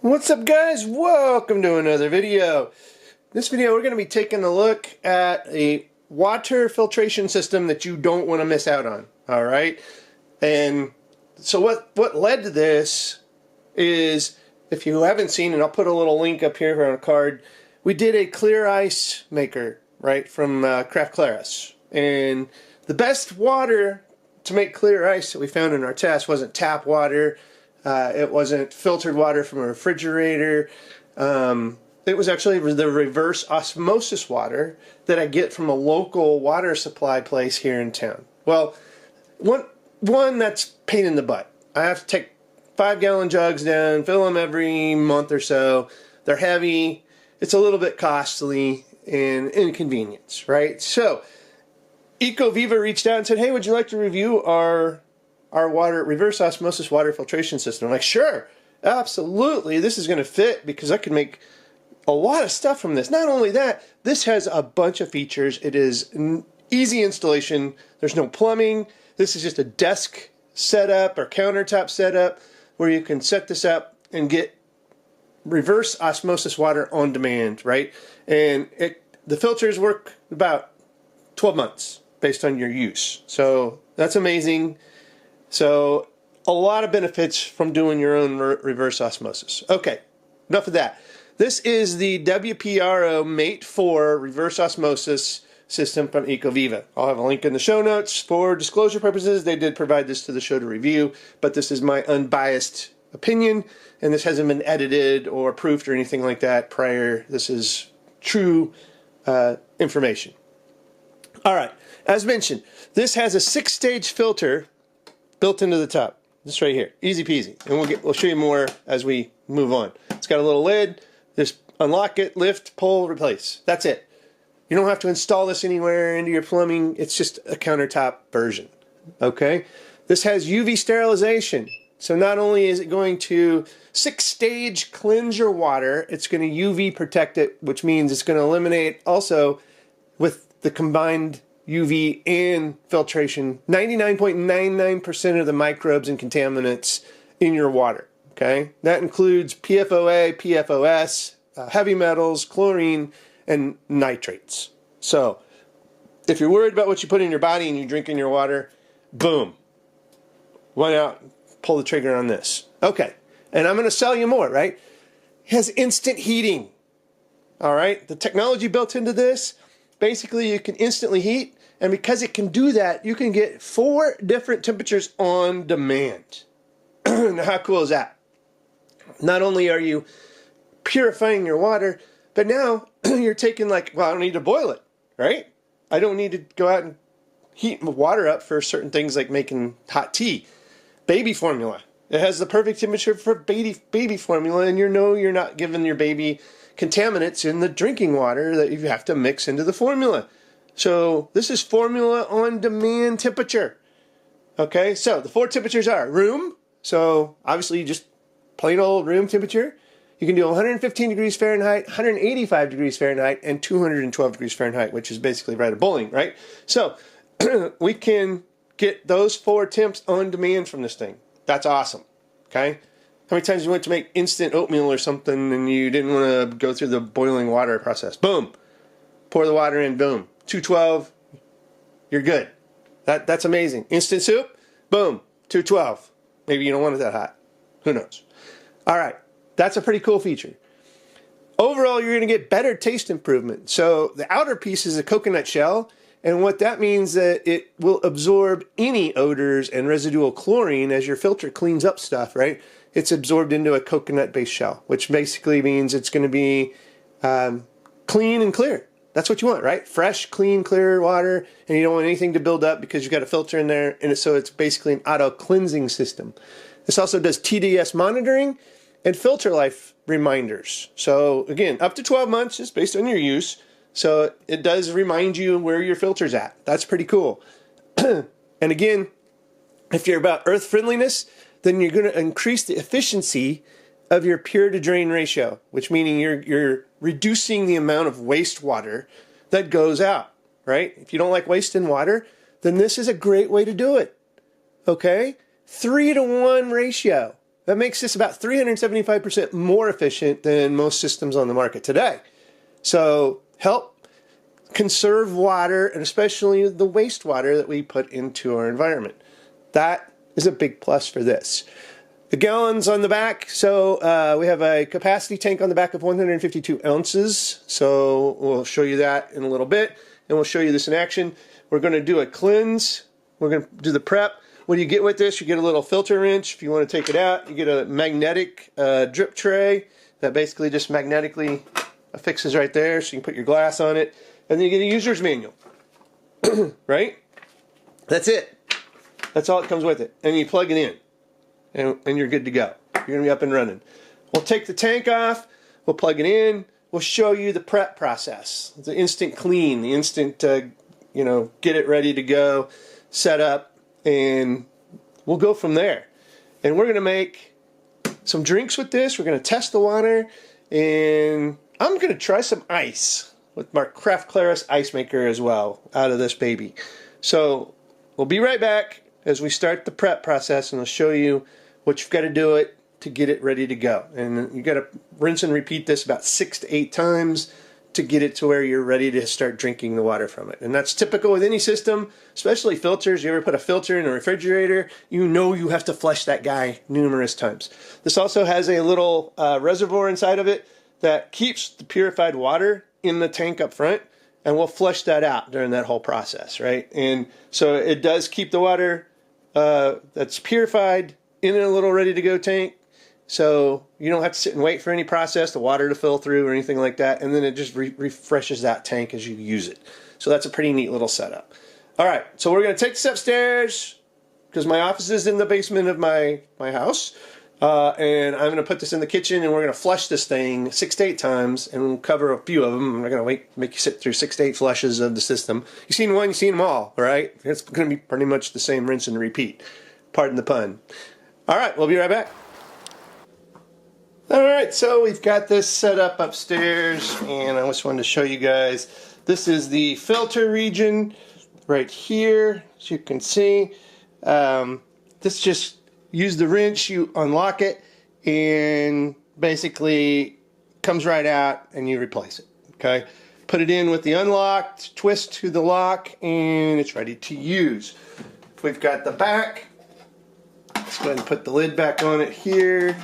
What's up, guys? Welcome to another video. This video we're going to be taking a look at a water filtration system that you don't want to miss out on. All right, and so what led to this is, if you haven't seen, and I'll put a little link up here on a card, we did a clear ice maker, right, from Craft Claris, and the best water to make clear ice that we found in our test wasn't tap water. It wasn't filtered water from a refrigerator. It was actually the reverse osmosis water that I get from a local water supply place here in town. Well, one that's pain in the butt. I have to take 5-gallon jugs down, fill them every month or so. They're heavy. It's a little bit costly and inconvenience, right? So Viva reached out and said, "Hey, would you like to review our water reverse osmosis water filtration system?" I'm like, sure, absolutely. This is going to fit because I can make a lot of stuff from this. Not only that, this has a bunch of features. It is an easy installation. There's no plumbing. This is just a desk setup or countertop setup where you can set this up and get reverse osmosis water on demand, right? And the filters work about 12 months based on your use. So that's amazing. So a lot of benefits from doing your own reverse osmosis. Okay, enough of that. This is the WPRO Mate 4 reverse osmosis system from Viva. I'll have a link in the show notes. For disclosure purposes, they did provide this to the show to review, but this is my unbiased opinion, and this hasn't been edited or proofed or anything like that prior. This is true information. All right, as mentioned, this has a 6-stage filter built into the top. This right here, easy peasy, and we'll show you more as we move on. It's got a little lid. Just unlock it, lift, pull, replace. That's it. You don't have to install this anywhere into your plumbing. It's just a countertop version. Okay, this has UV sterilization. So not only is it going to 6-stage cleanse your water, it's going to UV protect it, which means it's going to eliminate also with the combined UV and filtration 99.99% of the microbes and contaminants in your water. Okay, that includes PFOA, PFOS, heavy metals, chlorine, and nitrates. So if you're worried about what you put in your body and you drink in your water, boom, why not pull the trigger on this? Okay, and I'm going to sell you more, right? It has instant heating. All right, the technology built into this, basically you can instantly heat, and because it can do that, you can get 4 different temperatures on demand. Now, how cool is that? Not only are you purifying your water, but now you're taking, like, well, I don't need to boil it, right? I don't need to go out and heat water up for certain things like making hot tea. Baby formula. It has the perfect temperature for baby formula, and you're not giving your baby contaminants in the drinking water that you have to mix into the formula. So this is formula on demand temperature. Okay, so the 4 temperatures are room. So obviously you just plain old room temperature. You can do 115 degrees Fahrenheit, 185 degrees Fahrenheit, and 212 degrees Fahrenheit, which is basically right at bowling, right? So we can get those 4 temps on demand from this thing. That's awesome. Okay. How many times you went to make instant oatmeal or something and you didn't want to go through the boiling water process? Boom. Pour the water in, boom. 212, you're good. That's amazing. Instant soup, boom, 212. Maybe you don't want it that hot. Who knows? All right, that's a pretty cool feature. Overall, you're going to get better taste improvement. So the outer piece is a coconut shell, and what that means that it will absorb any odors and residual chlorine as your filter cleans up stuff, right? It's absorbed into a coconut-based shell, which basically means it's going to be clean and clear. That's what you want, right? Fresh, clean, clear water, and you don't want anything to build up because you've got a filter in there, and so it's basically an auto-cleansing system. This also does TDS monitoring and filter life reminders. So again, up to 12 months is based on your use. So it does remind you where your filter's at. That's pretty cool. And again, if you're about earth friendliness, then you're going to increase the efficiency of your pure to drain ratio, which meaning you're reducing the amount of wastewater that goes out, right? If you don't like wasting water, then this is a great way to do it. Okay? 3-to-1 ratio. That makes this about 375% more efficient than most systems on the market today. So help conserve water, and especially the wastewater that we put into our environment. That is a big plus for this. The gallons on the back, so we have a capacity tank on the back of 152 ounces. So we'll show you that in a little bit, and we'll show you this in action. We're going to do a cleanse. We're going to do the prep. What do you get with this? You get a little filter wrench. If you want to take it out, you get a magnetic drip tray that basically just magnetically affixes right there, so you can put your glass on it. And then you get a user's manual. Right? That's it. That's all it comes with it. And you plug it in. And you're good to go. You're going to be up and running. We'll take the tank off. We'll plug it in. We'll show you the prep process. The instant clean. The instant, get it ready to go. Set up. And we'll go from there. And we're going to make some drinks with this. We're going to test the water. And I'm going to try some ice with my Craft Claris ice maker as well out of this baby. So we'll be right back as we start the prep process, and I'll show you what you've got to do it to get it ready to go. And you got to rinse and repeat this about 6 to 8 times to get it to where you're ready to start drinking the water from it. And that's typical with any system, especially filters. You ever put a filter in a refrigerator, you know you have to flush that guy numerous times. This also has a little reservoir inside of it that keeps the purified water in the tank up front, and we'll flush that out during that whole process, right? And so it does keep the water that's purified in a little ready-to-go tank, so you don't have to sit and wait for any process, the water to fill through or anything like that, and then it just refreshes that tank as you use it. So that's a pretty neat little setup. All right, so we're going to take this upstairs because my office is in the basement of my house, and I'm going to put this in the kitchen, and we're going to flush this thing 6 to 8 times, and we'll cover a few of them. I'm not going to make you sit through 6 to 8 flushes of the system. You've seen one, you've seen them all right? It's going to be pretty much the same rinse and repeat. Pardon the pun. All right, we'll be right back. All right, so we've got this set up upstairs, and I just wanted to show you guys. This is the filter region right here, as you can see. This just use the wrench, you unlock it, and basically comes right out, and you replace it. Okay, put it in with the unlocked, twist to the lock, and it's ready to use. We've got the back. Let's go ahead and put the lid back on it here.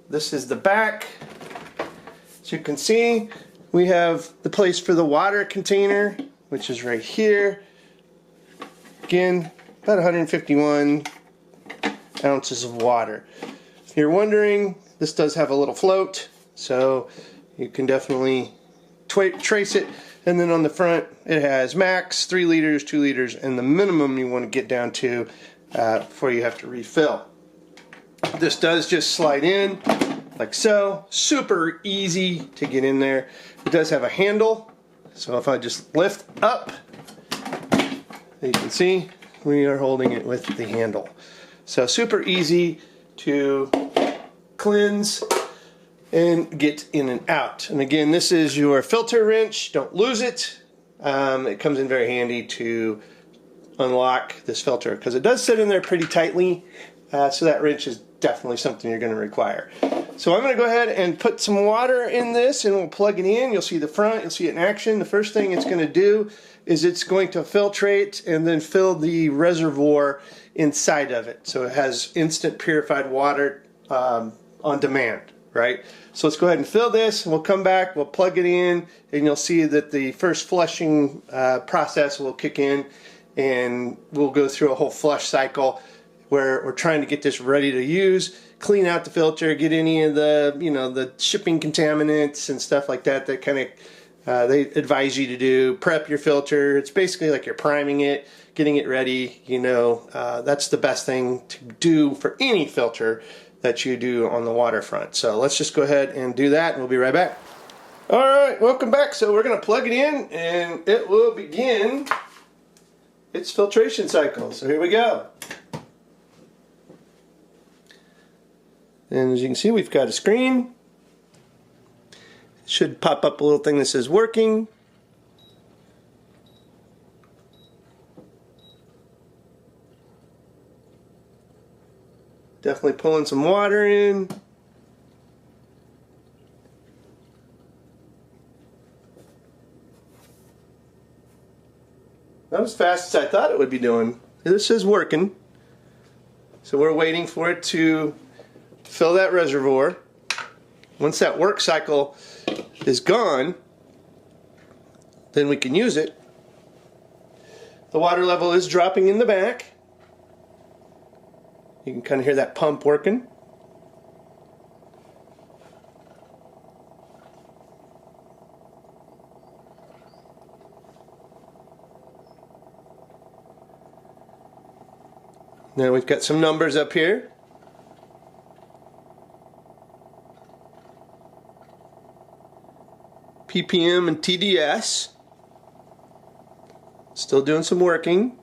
This is the back. As you can see, we have the place for the water container, which is right here. Again, about 151 ounces of water. If you're wondering, this does have a little float, so you can definitely trace it. And then on the front, it has max 3 liters, 2 liters, and the minimum you want to get down to before you have to refill. This does just slide in like so. Super easy to get in there. It does have a handle, so if I just lift up, you can see we are holding it with the handle. So super easy to cleanse and get in and out. And again, this is your filter wrench. Don't lose it. It comes in very handy to unlock this filter because it does sit in there pretty tightly, so that wrench is definitely something you're going to require. So I'm going to go ahead and put some water in this, and we'll plug it in. You'll see the front, you'll see it in action. The first thing it's going to do is it's going to filtrate and then fill the reservoir inside of it, so it has instant purified water on demand, right? So let's go ahead and fill this, and we'll come back, we'll plug it in, and you'll see that the first flushing process will kick in, and we'll go through a whole flush cycle where we're trying to get this ready to use, clean out the filter, get any of the, the shipping contaminants and stuff like that that kind of they advise you to do. Prep your filter. It's basically like you're priming it, getting it ready. That's the best thing to do for any filter that you do on the waterfront. So let's just go ahead and do that, and we'll be right back. All right, welcome back. So we're going to plug it in, and it will begin its filtration cycle. So here we go. And as you can see, we've got a screen. It should pop up a little thing that says working. Definitely pulling some water in. Not as fast as I thought it would be doing. This is working. So we're waiting for it to fill that reservoir. Once that work cycle is gone, then we can use it. The water level is dropping in the back. You can kind of hear that pump working. Now we've got some numbers up here. ppm and TDS. Still doing some working.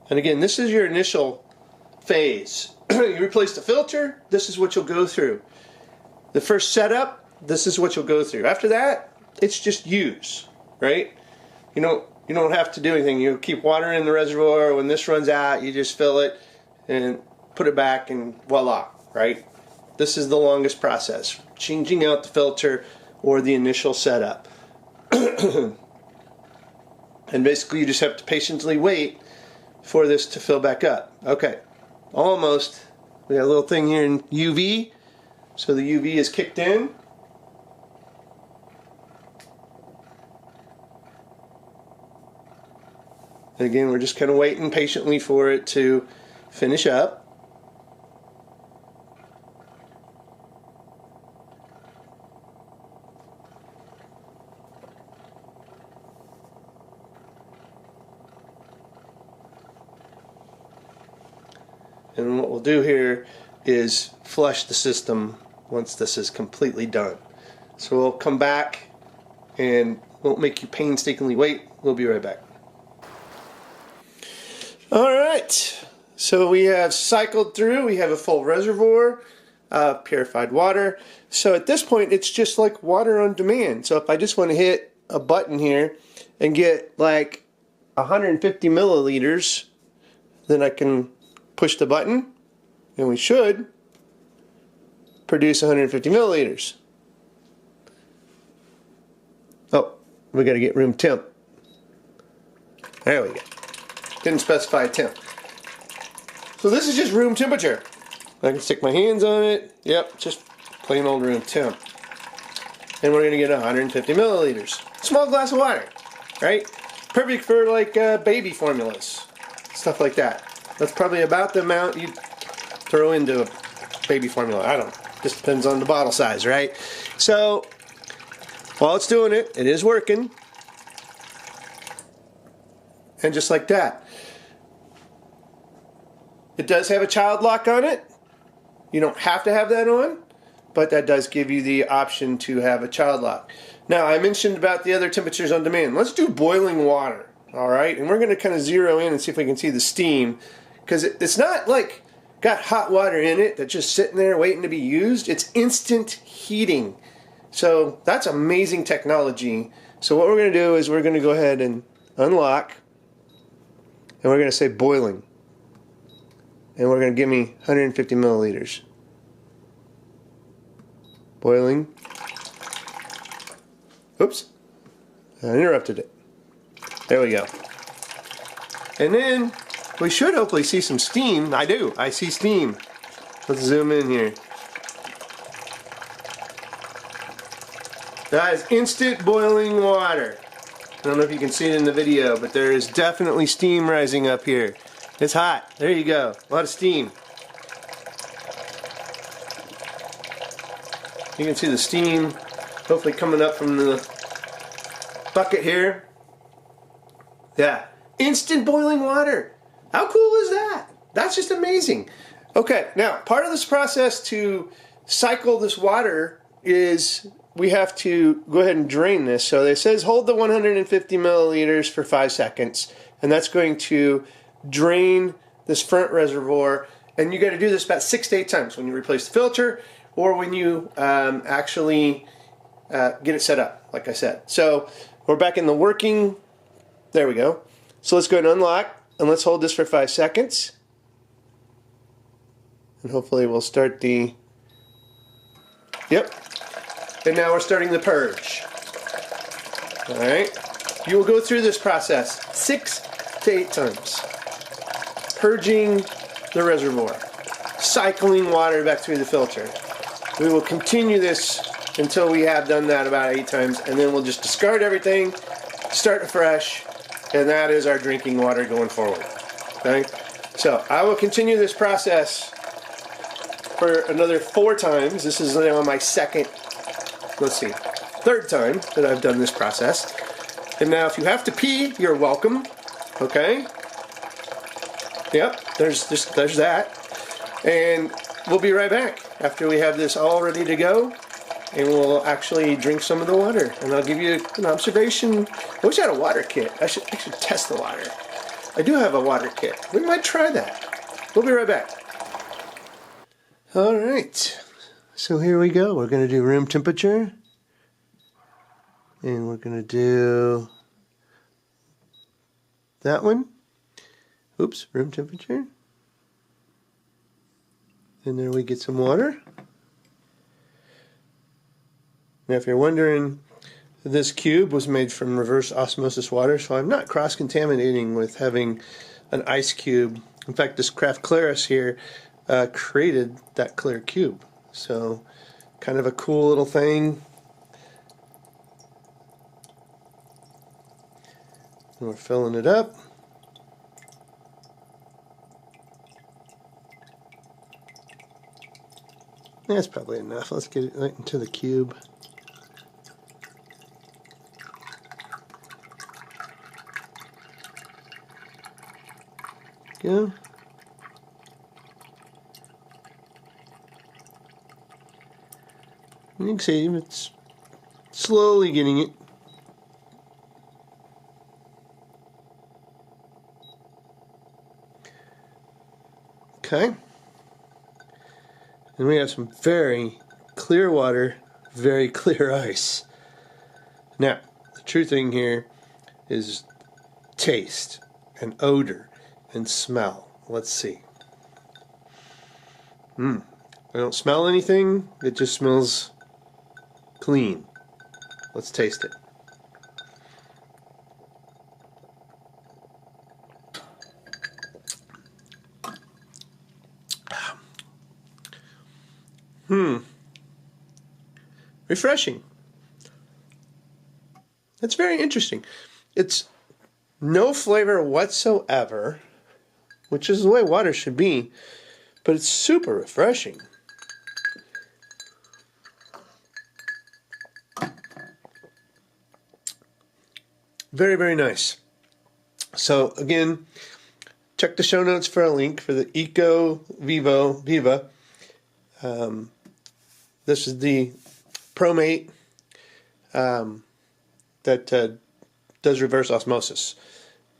And again, this is your initial phase. You replace the filter, this is what you'll go through. The first setup, this is what you'll go through. After that, it's just use, right? You don't have to do anything. You keep water in the reservoir. When this runs out, you just fill it and put it back, and voila, right? This is the longest process, changing out the filter or the initial setup. And basically you just have to patiently wait for this to fill back up. Okay, almost. We got a little thing here in UV. So the UV is kicked in. And again, we're just kind of waiting patiently for it to finish up. And what we'll do here is flush the system once this is completely done. So we'll come back and won't make you painstakingly wait. We'll be right back. Alright, so we have cycled through, we have a full reservoir of purified water. So at this point it's just like water on demand. So if I just want to hit a button here and get like 150 milliliters, then I can push the button and we should produce 150 milliliters. Oh, we got to get room temp. There we go. Didn't specify a temp. So this is just room temperature. I can stick my hands on it. Yep, just plain old room temp. And we're going to get 150 milliliters. Small glass of water, right? Perfect for like baby formulas, stuff like that. That's probably about the amount you'd throw into a baby formula. I don't know. Just depends on the bottle size, right? So while it's doing it, it is working. And just like that. It does have a child lock on it. You don't have to have that on, but that does give you the option to have a child lock. Now, I mentioned about the other temperatures on demand. Let's do boiling water, all right? And we're going to kind of zero in and see if we can see the steam, because it's not like got hot water in it that's just sitting there waiting to be used. It's instant heating. So that's amazing technology. So what we're going to do is we're going to go ahead and unlock, and we're going to say boiling. And we're going to give me 150 milliliters. Boiling. Oops. I interrupted it. There we go. And then we should hopefully see some steam. I do. I see steam. Let's zoom in here. That is instant boiling water. I don't know if you can see it in the video, but there is definitely steam rising up here. It's hot. There you go. A lot of steam. You can see the steam hopefully coming up from the bucket here. Yeah. Instant boiling water. How cool is that? That's just amazing. Okay, now part of this process to cycle this water is we have to go ahead and drain this. So it says hold the 150 milliliters for 5 seconds, and that's going to drain this front reservoir. And you got to do this about 6 to 8 times when you replace the filter or when you actually get it set up, like I said. So we're back in the working. There we go. So let's go ahead and unlock. And let's hold this for 5 seconds. And hopefully we'll start the... Yep. And now we're starting the purge. Alright. You will go through this process 6 to 8 times. Purging the reservoir. Cycling water back through the filter. We will continue this until we have done that about 8 times, and then we'll just discard everything, start afresh, and that is our drinking water going forward. Okay? So I will continue this process for another 4 times. This is now my third time that I've done this process. And now if you have to pee, you're welcome. Okay? Yep, there's that. And we'll be right back after we have this all ready to go. And we'll actually drink some of the water. And I'll give you an observation. I wish I had a water kit. I should test the water. I do have a water kit. We might try that. We'll be right back. Alright. So here we go. We're going to do room temperature. And we're going to do that one. Oops, room temperature. And there we get some water. Now if you're wondering, this cube was made from reverse osmosis water, so I'm not cross-contaminating with having an ice cube. In fact, this Craft Claris here created that clear cube. So kind of a cool little thing. And we're filling it up. That's probably enough. Let's get it right into the cube. Go. You can see it's slowly getting it. Okay. And we have some very clear water, very clear ice. Now, the true thing here is taste and odor and smell. Let's see. I don't smell anything. It just smells clean. Let's taste it. Refreshing. That's very interesting. It's no flavor whatsoever, which is the way water should be, but it's super refreshing. Very, very nice. So again, check the show notes for a link for the Viva. This is the ProMate that does reverse osmosis.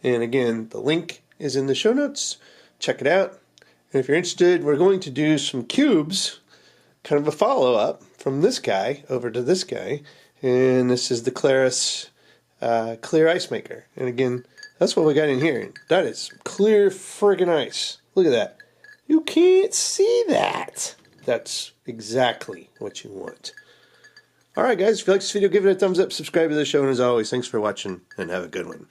And again, the link is in the show notes. Check it out. And if you're interested, we're going to do some cubes, kind of a follow-up from this guy over to this guy. And this is the Claris clear ice maker. And again, that's what we got in here. That is clear friggin' ice. Look at that. You can't see that. That's exactly what you want. Alright guys, if you like this video, give it a thumbs up, subscribe to the show, and as always, thanks for watching, and have a good one.